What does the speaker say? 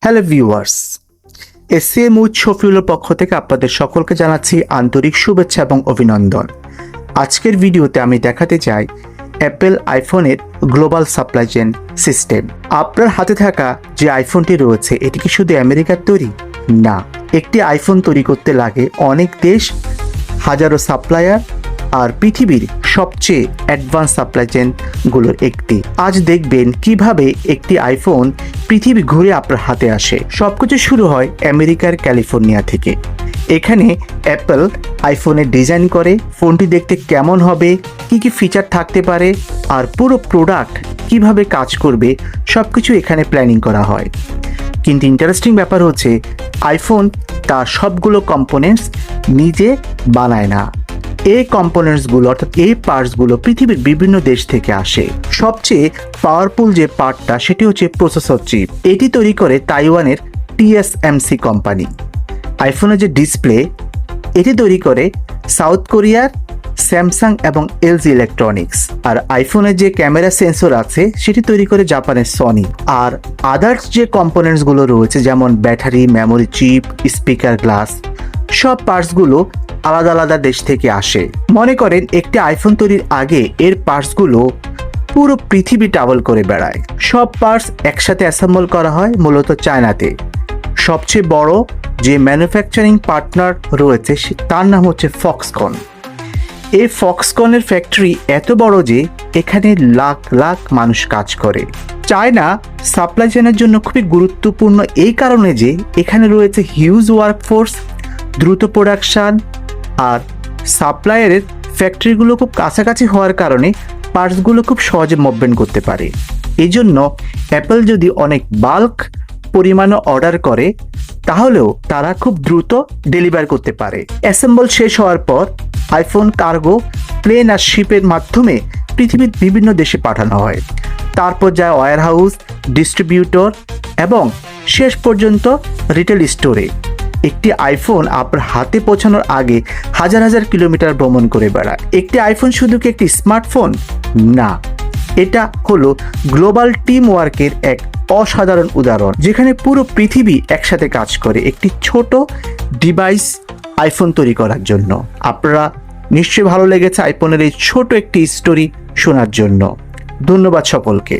Hello viewers, এসএমউ শফিউলের পক্ষ থেকে আপনাদের সকলকে জানাচ্ছি আন্তরিক শুভেচ্ছা এবং অভিনন্দন। আজকের ভিডিওতে আমি দেখাতে চাই অ্যাপেল আইফোনের গ্লোবাল সাপ্লাই চেইন সিস্টেম। আপনার হাতে থাকা যে আইফোনটি রয়েছে এটি কি শুধু আমেরিকার তৈরি? না, একটি আইফোন তৈরি করতে লাগে অনেক দেশ, হাজারো সাপ্লায়ার আর পৃথিবীর সবচেয়ে অ্যাডভান্স সাপ্লাই চেইনগুলোর একটি। আজ দেখবেন কিভাবে একটি আইফোন পৃথিবী ঘুরে আপনার হাতে আসে। সবকিছু শুরু হয় আমেরিকার ক্যালিফোর্নিয়া থেকে। এখানে অ্যাপেল আইফোনের ডিজাইন করে, ফোনটি দেখতে কেমন হবে, কি কি ফিচার থাকতে পারে আর পুরো প্রোডাক্ট কিভাবে কাজ করবে সবকিছু এখানে প্ল্যানিং করা হয়। কিন্তু ইন্টারেস্টিং ব্যাপার হচ্ছে আইফোন তার সবগুলো কম্পোনেন্টস নিজে বানায় না। এই কম্পোনেন্টসগুলো অর্থাৎ এই পার্টসগুলো পৃথিবীর বিভিন্ন দেশ থেকে আসে। সবচেয়ে পাওয়ারফুল যে পার্টটা সেটি হচ্ছে প্রসেসর চিপ। এটি তৈরি করে তাইওয়ানের TSMC কোম্পানি। আইফোনের যে ডিসপ্লে এটি তৈরি করে সাউথ কোরিয়ার স্যামসাং এবং LG ইলেকট্রনিক্স। আর আইফোনের যে ক্যামেরা সেন্সর আছে সেটি তৈরি করে জাপানের সনি। আর আদার্স যে কম্পোনেন্টসগুলো রয়েছে যেমন battery, memory chip, speaker glass, সব পার্টসগুলো আলাদা আলাদা দেশ থেকে আসে। মনে করেন একটি আইফোন তৈরির আগে এর পার্টসগুলো পুরো পৃথিবী ট্রাভেল করে বেড়ায়। সব পার্টস একসাথে অ্যাসেম্বল করা হয় মূলত চায়নাতে। সবচেয়ে বড় যে ম্যানুফ্যাকচারিং পার্টনার রয়েছে তার নাম হচ্ছে ফক্সকন। এই ফক্সকনের ফ্যাক্টরি এত বড় যে এখানে লাখ লাখ মানুষ কাজ করে। চায়না সাপ্লাই চেইনের জন্য খুবই গুরুত্বপূর্ণ এই কারণে যে এখানে রয়েছে হিউজ ওয়ার্কফোর্স, দ্রুত প্রোডাকশন আর সাপ্লায়ারের ফ্যাক্টরিগুলো খুব কাছাকাছি হওয়ার কারণে পার্টসগুলো খুব সহজে মুভমেন্ট করতে পারে। এই জন্য অ্যাপেল যদি অনেক বাল্ক পরিমাণে অর্ডার করে তাহলেও তারা খুব দ্রুত ডেলিভার করতে পারে। অ্যাসেম্বল শেষ হওয়ার পর আইফোন কার্গো, প্লেন আর শিপের মাধ্যমে পৃথিবীর বিভিন্ন দেশে পাঠানো হয়। তারপর যায় ওয়্যার হাউস, ডিস্ট্রিবিউটর এবং শেষ পর্যন্ত রিটেল স্টোরে। একটি আইফোন আপনার হাতে পৌঁছানোর আগে হাজার হাজার কিলোমিটার ভ্রমণ করে বেড়ায়। একটি আইফোন শুধু কি একটি স্মার্টফোন? না, এটা হলো গ্লোবাল টিম ওয়ার্কের এক অসাধারণ উদাহরণ, যেখানে পুরো পৃথিবী একসাথে কাজ করে একটি ছোট ডিভাইস আইফোন তৈরি করার জন্য। আপনারা নিশ্চয়ই ভালো লেগেছে আইফোনের এই ছোট একটি স্টোরি শোনার জন্য। ধন্যবাদ সকলকে।